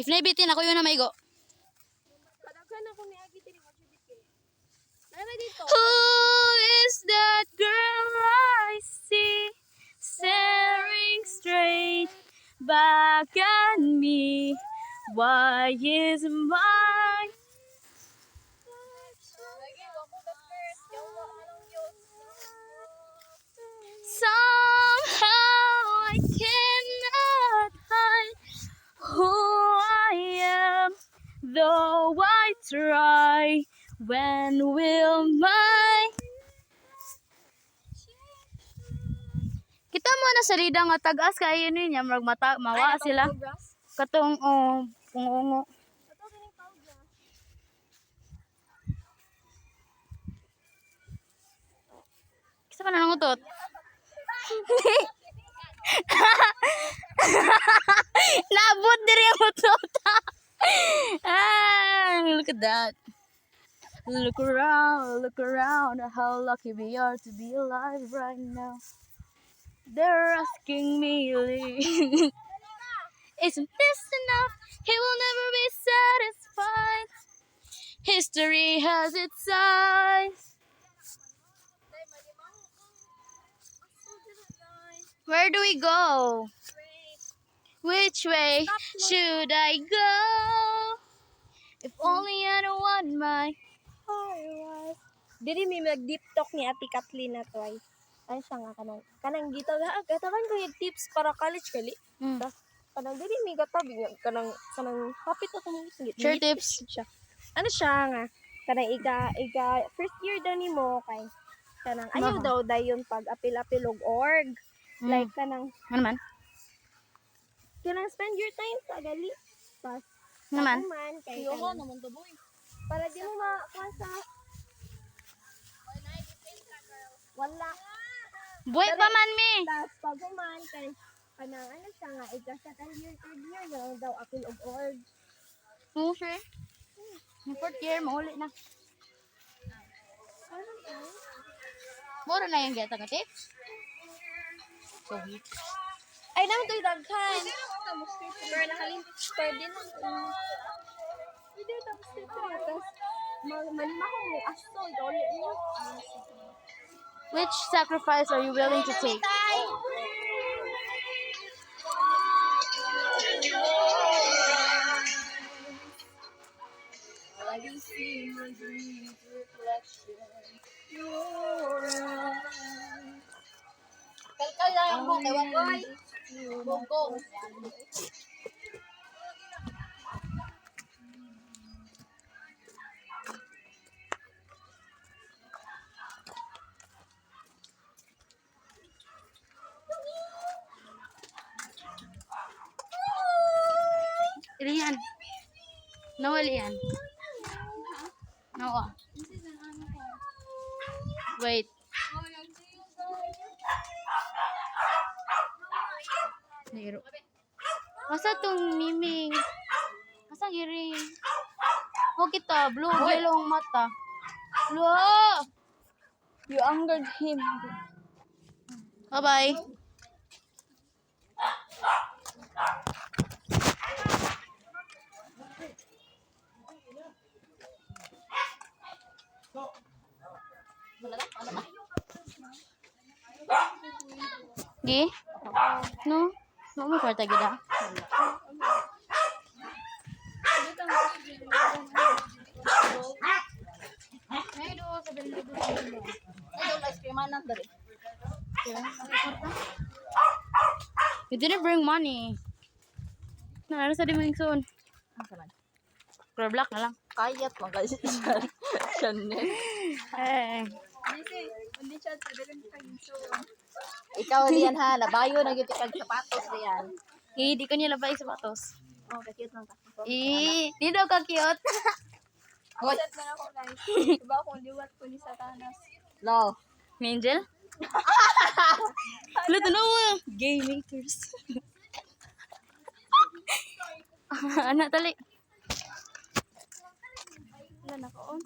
If naibitin ako yun na maigo. Kadaghan ako ni Agi diri mo bitin. Nana dito. Who is that girl I see staring straight back at me? Why is mine? Lagi wako the first. Yawa na lang yun. Somehow I cannot hide who I am, though I try. When will my... Kita mo na sa rida nga tagas kay yun niya mata mawa sila katong pungungo. Kisa ka na nangutot? Nabot diri ang utot. Look at that. Look around, how lucky we are to be alive right now. They're asking me, isn't this enough? He will never be satisfied. History has its eyes. Where do we go? Which way should I go? If only I don't want my heart. Diri may mag-deep talk ni Ate Kathleen na to ay. Ay siya nga kanang gito gataban ko yung tips para college kali. Tas kanang diri may gatabi nga kanang hapit ako mo singit. Sure tips. Siya. Ano siya nga kanang iga first year daw nimo kay kanang ayaw daw dayon pag apil-apil og org. Like kanang Ano man? kanang spend your time sa gali. Tas Naman. kay naman to boy. Para di mo makuha wala. Buhay pa man mi. Tapos pag human, kay kanang ano siya nga, second year, third year, na daw apil og org. Oo, sure. Yung fourth year, mauli na. Mura na yung geta ka tips. So, Ay, naman ito'y daghan. Pero nakalimpit, pero din lang. Hindi, tapos dito. Tapos, malima ko mo, asto, ito ulit niyo. which sacrifice are you willing to take? I can see my dream's reflection. Kalkal na yung buke, wakoy. Bugong. Ilian. No, Ilian. No. Wait. Niro. Masa tong miming? Masa giring? Huwag kita. Blue, yellow ang mata. Blue! You angered him. Bye-bye. Gi? No? No mo kwarta gida. You didn't bring money. Ano sa di mo yung soon? Color black na lang. Kayat mo kasi Chanel. Eh. Ikaw diyan ha, labayo na gyud kag sapatos diyan. Di ko niya labay sapatos. Oh, cute lang ka. Di daw ka cute. What? Man ako guys. Diba kung liwat ko ni Satanas. No. Angel? Luto na mo. Gay makers. Anak tali. Wala na ko on.